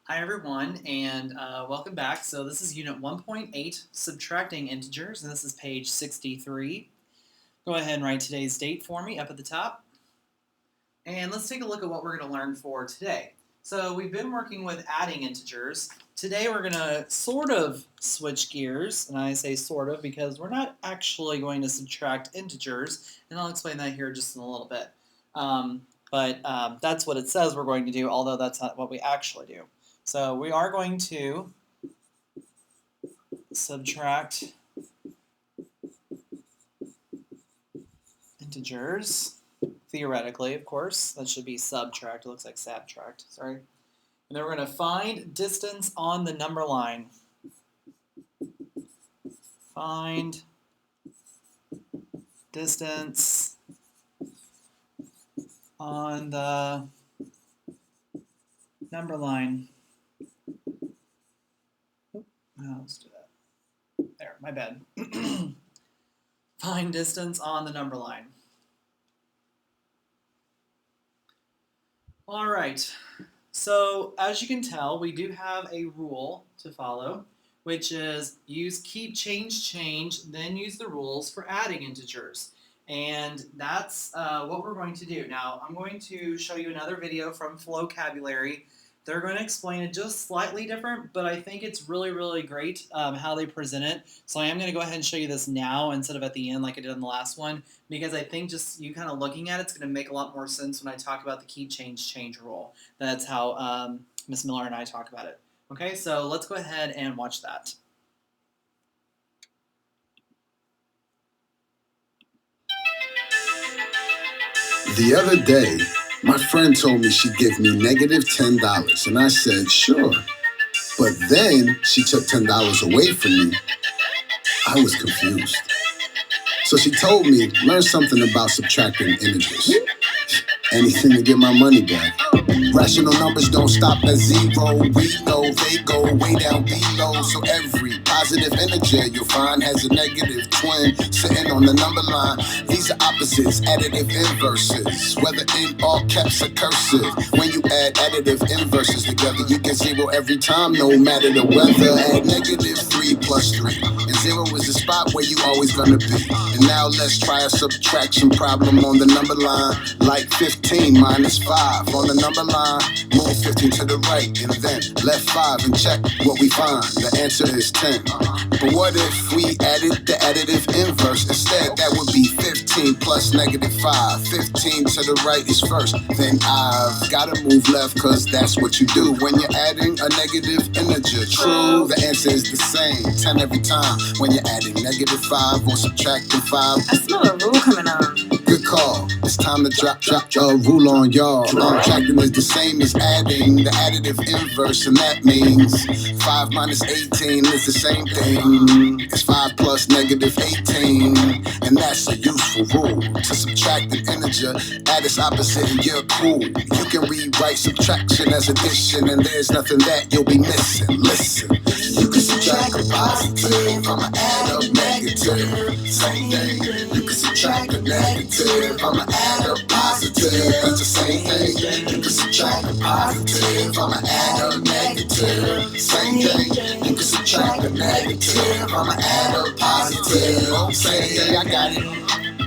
Hi everyone, and welcome back. So this is Unit 1.8, Subtracting Integers, and this is page 63. Go ahead and write today's date for me up at the top. And let's take a look at what we're going to learn for today. So we've been working with adding integers. Today we're going to sort of switch gears, and I say sort of because we're not actually going to subtract integers, and I'll explain that here just in a little bit. But that's what it says we're going to do, although that's not what we actually do. So we are going to subtract integers, theoretically, of course. That should be subtract. It looks like subtract, sorry. And then we're going to find distance on the number line. Find distance on the number line. Let's do that. There, my bad. Find distance on the number line. All right, so as you can tell, we do have a rule to follow, which is use keep, change, then use the rules for adding integers. And that's what we're going to do. Now, I'm going to show you another video from Flowcabulary. They're going to explain it just slightly different, but I think it's really, really great how they present it. So I am going to go ahead and show you this now instead of at the end like I did on the last one, because I think just you kind of looking at it's going to make a lot more sense when I talk about the keep, change rule. That's how Ms. Miller and I talk about it. Okay, so let's go ahead and watch that. The other day, my friend told me she'd give me negative $10, and I said, sure. But then she took $10 away from me. I was confused. So she told me, learn something about subtracting integers. Anything to get my money back. Rational numbers don't stop at zero. We know they go way down below. So every positive integer you'll find has a negative twin sitting on the number line. These are opposites, additive inverses, whether in all caps or cursive. When you add additive inverses together, you get zero every time, no matter the weather. Add negative 3 plus 3, and 0 is the spot where you always gonna be. And now let's try a subtraction problem on the number line, like 15 minus 5 on the number line. Move 15 to the right and then left 5 and check what we find. The answer is 10. But what if we added the additive inverse instead? That would be 15 plus negative 5. 15 to the right is first, then I've gotta move left, cause that's what you do when you're adding a negative integer. True, the answer is the same, 10 every time when you're adding negative 5 or subtracting 5. I smell a rule coming on. Good call. It's time to drop a rule on y'all. Subtracting is the same as adding the additive inverse, and that means 5 minus 18 is the same thing. It's 5 plus negative 18, and that's a useful rule. To subtract an integer, add its opposite and you're cool. You can rewrite subtraction as addition, and there's nothing that you'll be missing. Listen, you can subtract a positive from an add up negative. Same thing. You can subtract a negative from an add up positive. That's the same thing. You can subtract a positive from an add up negative. Same thing. You can subtract a negative from an add up positive. Same thing. I got it.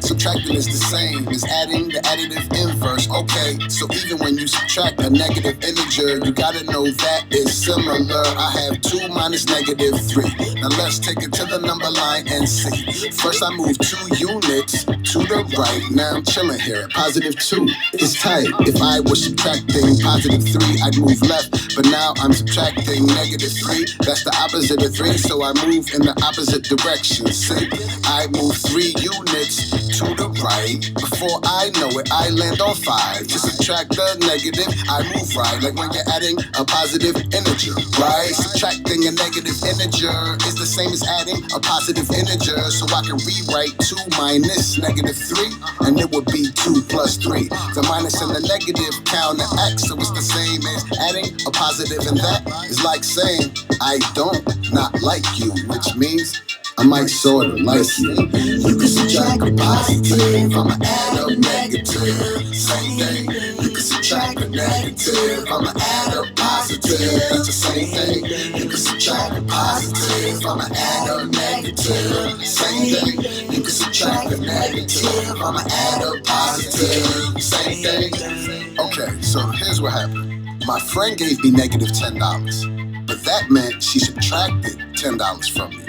Subtracting is the same as adding the additive inverse. Okay, so even when you subtract a negative integer, you gotta know that is similar. I have 2 minus negative 3. Now let's take it to the number line and see. First I move 2 units to the right. Now I'm chilling here at positive 2. It's tight. If I was subtracting positive 3, I'd move left. But now I'm subtracting negative 3. That's the opposite of 3, so I move in the opposite direction. See, I move 3 units to the right. Before I know it, I land on 5. To subtract the negative, I move right, like when you're adding a positive integer, right? Subtracting a negative integer is the same as adding a positive integer, so I can rewrite 2 minus negative 3, and it would be 2 plus 3. The minus and the negative counteract, so it's the same as adding a positive, and that is like saying I don't not like you, which means I might sorta like you. You can subtract a positive from an add up negative. Same thing. You can subtract subtract a negative, I'ma add a positive. That's the same thing. You can subtract a positive, I'ma add a negative. Same thing. You can subtract a negative, I'ma add a positive. Same thing. Okay, so here's what happened. My friend gave me negative $10, but that meant she subtracted $10 from me.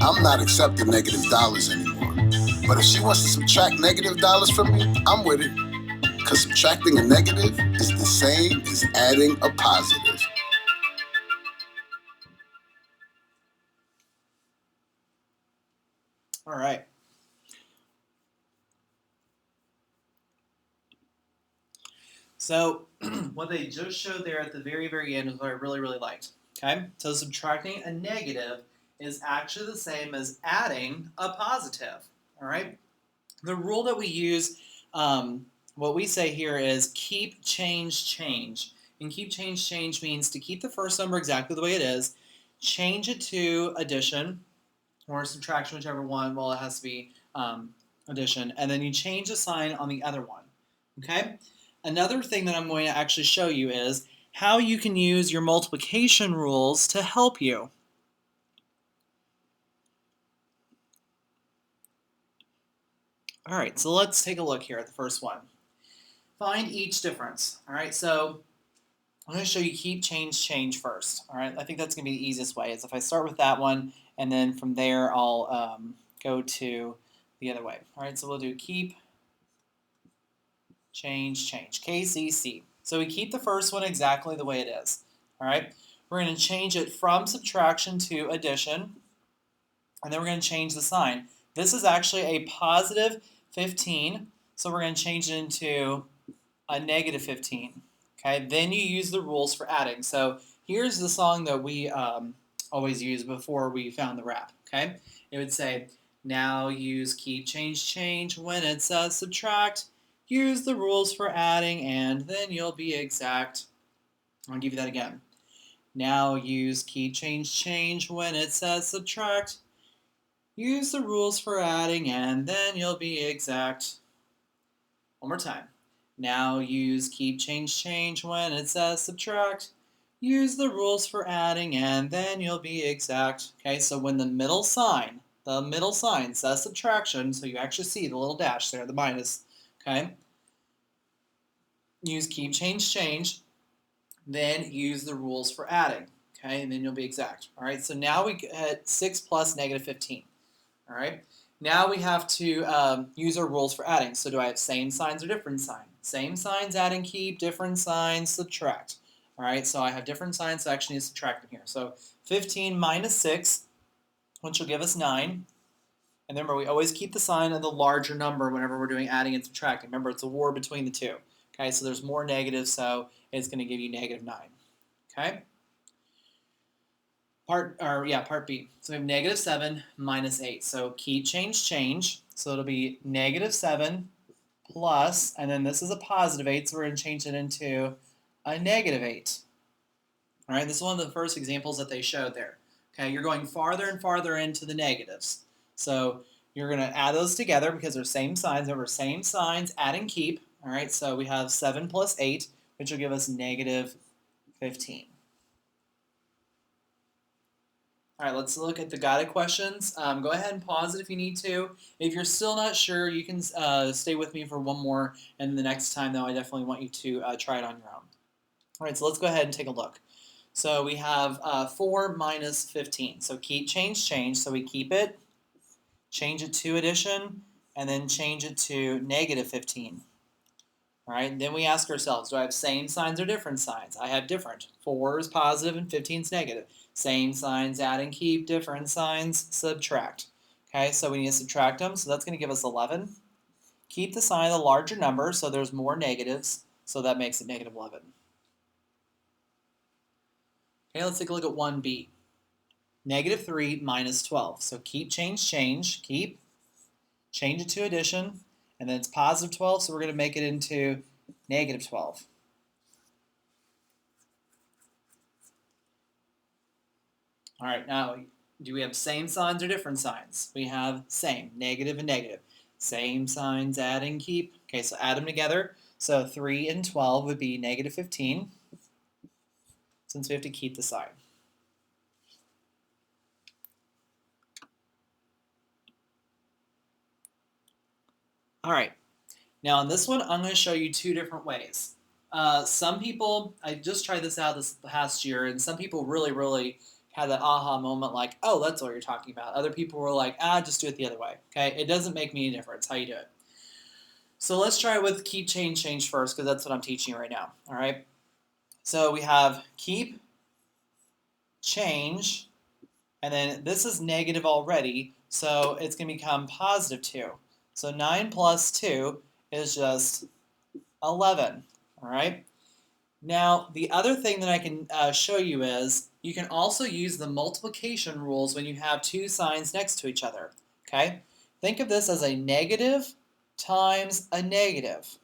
I'm not accepting negative dollars anymore. But if she wants to subtract negative dollars from me, I'm with it. Because subtracting a negative is the same as adding a positive. All right. So what they just showed there at the very, very end is what I really, really liked. Okay, so subtracting a negative is actually the same as adding a positive. All right. The rule that we use, what we say here is keep, change. And keep, change means to keep the first number exactly the way it is, change it to addition or subtraction, whichever one. Well, it has to be addition, and then you change the sign on the other one. Okay. Another thing that I'm going to actually show you is how you can use your multiplication rules to help you. All right, so let's take a look here at the first one. Find each difference. All right, so I'm going to show you keep, change first. All right, I think that's going to be the easiest way is if I start with that one, and then from there I'll go to the other way. All right, so we'll do keep, change, KCC. So we keep the first one exactly the way it is. All right, we're going to change it from subtraction to addition, and then we're going to change the sign. This is actually a positive 15, so we're going to change it into a negative 15. Okay, then you use the rules for adding. So here's the song that we always use before we found the rap. Okay, it would say, now use keep, change when it says subtract. Use the rules for adding, and then you'll be exact. I'll give you that again. Now use keep, change when it says subtract. Use the rules for adding, and then you'll be exact. One more time. Now use keep, change when it says subtract. Use the rules for adding, and then you'll be exact. Okay, so when the middle sign says subtraction, so you actually see the little dash there, the minus, okay? Use keep, change, then use the rules for adding, okay? And then you'll be exact. All right, so now we get 6 plus negative 15. All right, now we have to use our rules for adding. So do I have same signs or different signs? Same signs, add and keep, different signs, subtract. All right, so I have different signs, so I actually need to subtract them here. So 15 minus 6, which will give us 9. And remember, we always keep the sign of the larger number whenever we're doing adding and subtracting. Remember, it's a war between the two. Okay, so there's more negatives, so it's going to give you negative 9. Okay? Part B. So we have negative 7 minus 8. So keep, change. So it'll be negative 7 plus, and then this is a positive 8, so we're going to change it into a negative 8. All right, this is one of the first examples that they showed there. Okay, you're going farther and farther into the negatives. So you're going to add those together because they're same signs. Remember, same signs, add and keep. All right, so we have 7 plus 8, which will give us negative 15. All right, let's look at the guided questions. Go ahead and pause it if you need to. If you're still not sure, you can stay with me for one more, and the next time, though, I definitely want you to try it on your own. All right, so let's go ahead and take a look. So we have 4 minus 15. So keep, change. So we keep it, change it to addition, and then change it to negative 15. All right, then we ask ourselves, do I have same signs or different signs? I have different. 4 is positive and 15 is negative. Same signs, add and keep, different signs, subtract. Okay, so we need to subtract them, so that's going to give us 11. Keep the sign of the larger number, so there's more negatives, so that makes it negative 11. Okay, let's take a look at 1b. Negative 3 minus 12. So keep, change, keep, change it to addition, and then it's positive 12, so we're going to make it into negative 12. All right, now, do we have same signs or different signs? We have same, negative and negative. Same signs, add and keep. Okay, so add them together. So 3 and 12 would be negative 15, since we have to keep the sign. All right, now in this one, I'm going to show you two different ways. Some people, I just tried this out this past year, and some people really had that aha moment like, oh, that's what you're talking about. Other people were like, just do it the other way. Okay, it doesn't make me any difference how you do it. So let's try with keep, change first, because that's what I'm teaching you right now. All right, so we have keep, change, and then this is negative already, so it's going to become positive 2. So 9 plus 2 is just 11. All right. Now, the other thing that I can show you is you can also use the multiplication rules when you have two signs next to each other. Okay? Think of this as a negative times a negative.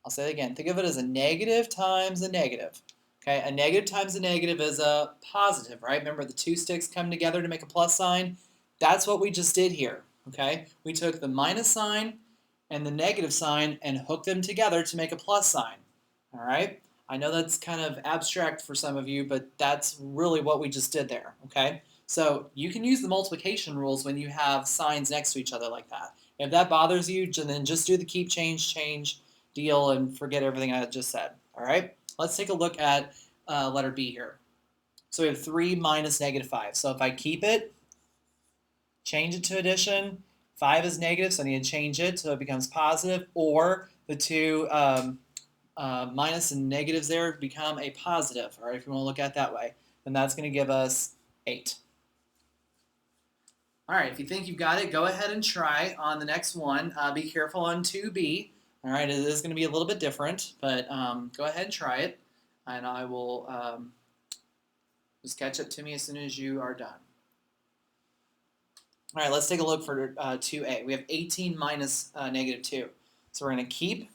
I'll say it again. Think of it as a negative times a negative. Okay? A negative times a negative is a positive, right? Remember the two sticks come together to make a plus sign? That's what we just did here. Okay? We took the minus sign and the negative sign and hooked them together to make a plus sign. All right? I know that's kind of abstract for some of you, but that's really what we just did there. Okay? So you can use the multiplication rules when you have signs next to each other like that. If that bothers you, then just do the keep, change deal and forget everything I just said. All right? Let's take a look at letter B here. So we have 3 minus negative 5. So if I keep it, change it to addition, 5 is negative, so I need to change it so it becomes positive, or the two minus and negatives there become a positive, all right, if you want to look at it that way. Then that's going to give us 8. All right, if you think you've got it, go ahead and try on the next one. Be careful on 2B. All right, it is going to be a little bit different, but go ahead and try it, and I will just catch up to me as soon as you are done. All right, let's take a look for 2A. We have 18 minus negative 2. So we're going to keep,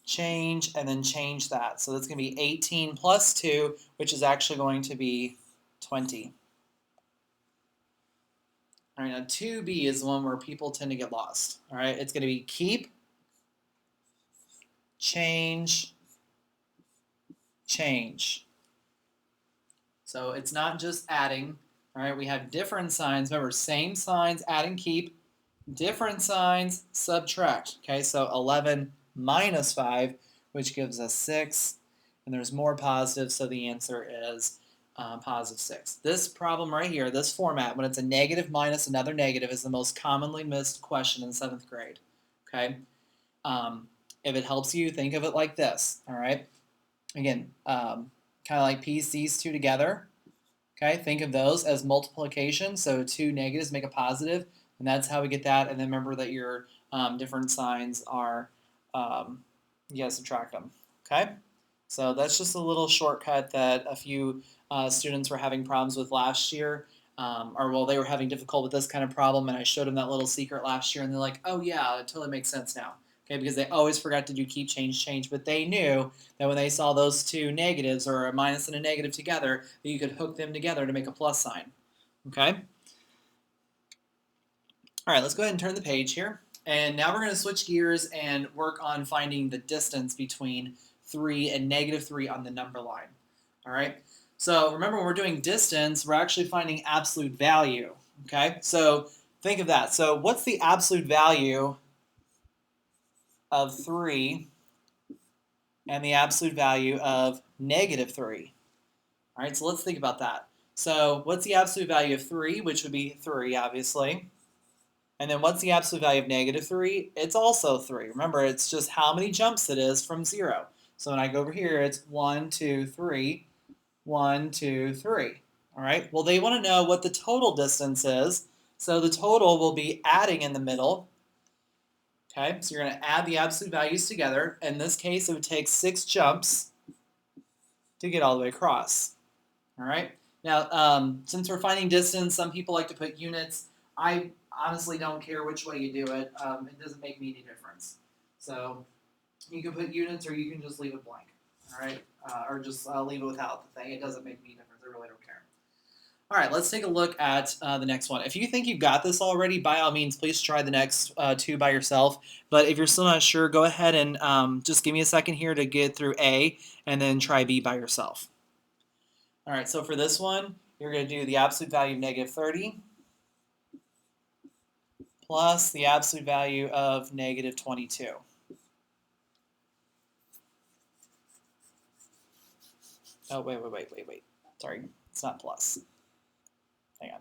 change, and then change that. So that's going to be 18 plus 2, which is actually going to be 20. All right, now 2B is the one where people tend to get lost. All right, it's going to be keep, change, change. So it's not just adding. All right, we have different signs. Remember, same signs, add and keep. Different signs, subtract. Okay, so 11 minus 5, which gives us 6. And there's more positives, so the answer is positive 6. This problem right here, this format, when it's a negative minus another negative, is the most commonly missed question in 7th grade. Okay, if it helps you, think of it like this. All right, again, kind of like piece these two together. Okay, think of those as multiplication. So 2 negatives make a positive, and that's how we get that. And then remember that your different signs are, you gotta subtract them. Okay, so that's just a little shortcut that a few students were having problems with last year. They were having difficulty with this kind of problem, and I showed them that little secret last year, and they're like, oh yeah, it totally makes sense now. Okay, because they always forgot to do keep, change, but they knew that when they saw those two negatives, or a minus and a negative together, that you could hook them together to make a plus sign. Okay? All right, let's go ahead and turn the page here. And now we're going to switch gears and work on finding the distance between 3 and negative 3 on the number line. All right? So remember, when we're doing distance, we're actually finding absolute value. Okay? So think of that. So what's the absolute value of 3 and the absolute value of negative 3? All right, so let's think about that. So what's the absolute value of 3, which would be 3, obviously. And then what's the absolute value of negative 3? It's also 3. Remember, it's just how many jumps it is from 0. So when I go over here, it's 1, 2, 3, 1, 2, 3. All right, well, they want to know what the total distance is. So the total will be adding in the middle. Okay, so you're going to add the absolute values together. In this case, it would take 6 jumps to get all the way across. All right. Now, since we're finding distance, some people like to put units. I honestly don't care which way you do it. It doesn't make me any difference. So you can put units, or you can just leave it blank. All right, or just leave it without the thing. It doesn't make me any difference. I really don't care. All right, let's take a look at the next one. If you think you've got this already, by all means, please try the next two by yourself. But if you're still not sure, go ahead and just give me a second here to get through A and then try B by yourself. All right, so for this one, you're going to do the absolute value of negative 30 plus the absolute value of negative 22. Oh, wait. Sorry, it's not plus. Hang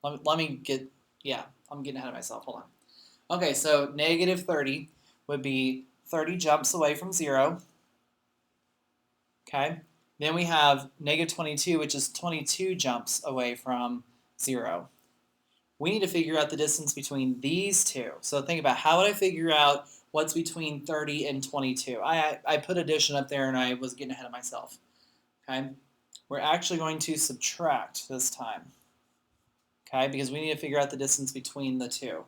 on. Let me get, yeah, I'm getting ahead of myself. Hold on. Okay, so negative 30 would be 30 jumps away from 0. Okay, then we have negative 22, which is 22 jumps away from 0. We need to figure out the distance between these two. So think about, how would I figure out what's between 30 and 22? I put addition up there and I was getting ahead of myself. Okay, we're actually going to subtract this time. Okay, because we need to figure out the distance between the two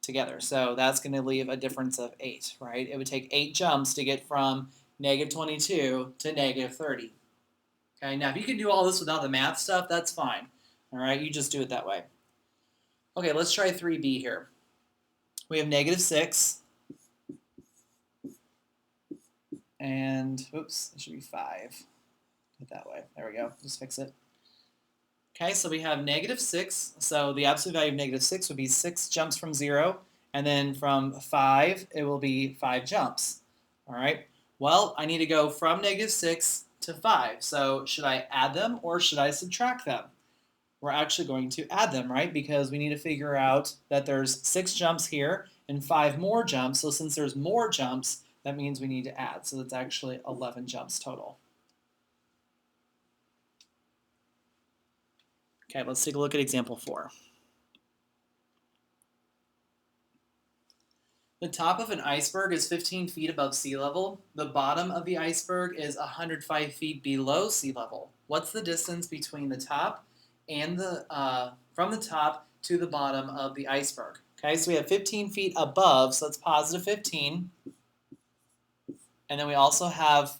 together. So that's going to leave a difference of 8, right? It would take 8 jumps to get from negative 22 to negative 30. Okay, now if you can do all this without the math stuff, that's fine. All right, you just do it that way. Okay, let's try 3B here. We have negative 6. And, oops, it should be 5. Put it that way. There we go. Just fix it. Okay, so we have negative 6. So the absolute value of negative 6 would be 6 jumps from 0. And then from 5, it will be 5 jumps. All right. Well, I need to go from negative 6 to 5. So should I add them or should I subtract them? We're actually going to add them, right? Because we need to figure out that there's 6 jumps here and 5 more jumps. So since there's more jumps, that means we need to add. So that's actually 11 jumps total. Okay, let's take a look at example 4. The top of an iceberg is 15 feet above sea level. The bottom of the iceberg is 105 feet below sea level. What's the distance between the top and from the top to the bottom of the iceberg? Okay, so we have 15 feet above, so that's positive 15. And then we also have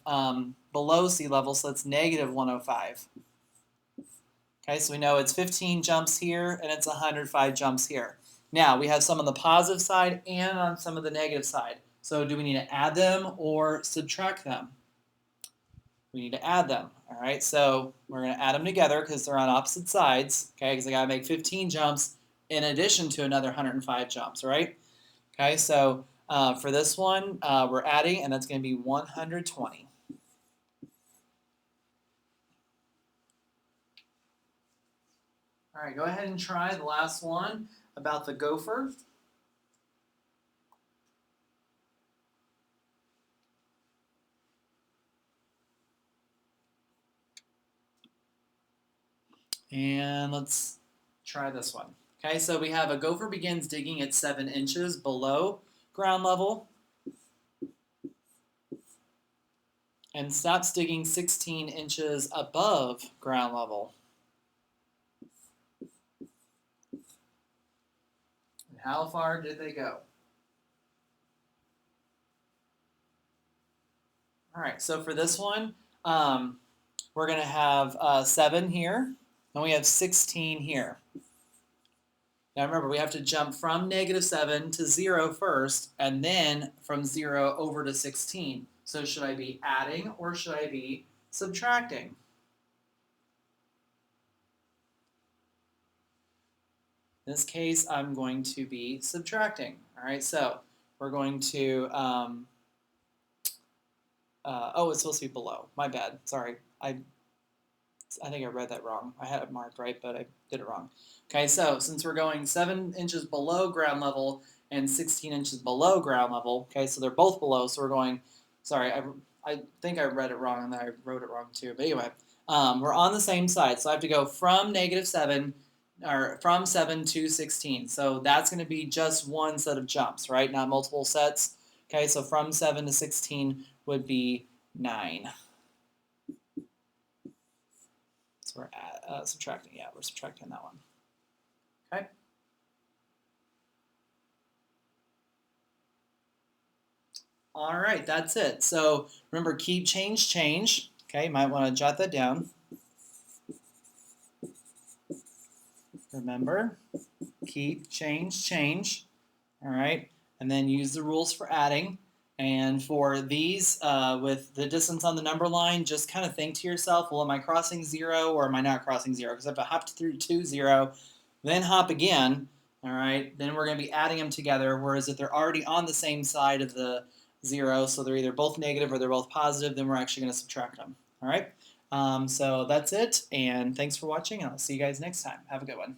below sea level, so that's negative 105. Okay, so we know it's 15 jumps here and it's 105 jumps here. Now, we have some on the positive side and on some of the negative side. So do we need to add them or subtract them? We need to add them. All right, so we're going to add them together because they're on opposite sides. Okay, because I got to make 15 jumps in addition to another 105 jumps, right? Okay, so for this one, we're adding, and that's going to be 120. All right, go ahead and try the last one about the gopher. And let's try this one. Okay, so we have a gopher begins digging at 7 inches below ground level and stops digging 16 inches above ground level. And how far did they go? All right, so for this one, we're going to have 7 here, and we have 16 here. Now remember, we have to jump from negative 7 to 0 first, and then from 0 over to 16. So should I be adding or should I be subtracting? In this case, I'm going to be subtracting. All right, so we're going to, oh, it's supposed to be below. My bad, sorry. I think I read that wrong. I had it marked right, but I did it wrong. Okay, so since we're going 7 inches below ground level and 16 inches below ground level, okay, so they're both below, so we're going, sorry, I think I read it wrong and then I wrote it wrong too, but anyway, we're on the same side, so I have to go from negative 7, or from 7 to 16, so that's going to be just one set of jumps, right, not multiple sets. Okay, so from 7 to 16 would be 9. So we're subtracting, yeah, we're subtracting that one. Okay. All right, that's it. So remember, keep, change, change. Okay, you might want to jot that down. Remember, keep, change, change. All right, and then use the rules for adding. And for these, with the distance on the number line, just kind of think to yourself, well, am I crossing 0 or am I not crossing 0? Because if I hopped through 2, 0, then hop again, all right, then we're going to be adding them together. Whereas if they're already on the same side of the 0, so they're either both negative or they're both positive, then we're actually going to subtract them. All right, so that's it, and thanks for watching, and I'll see you guys next time. Have a good one.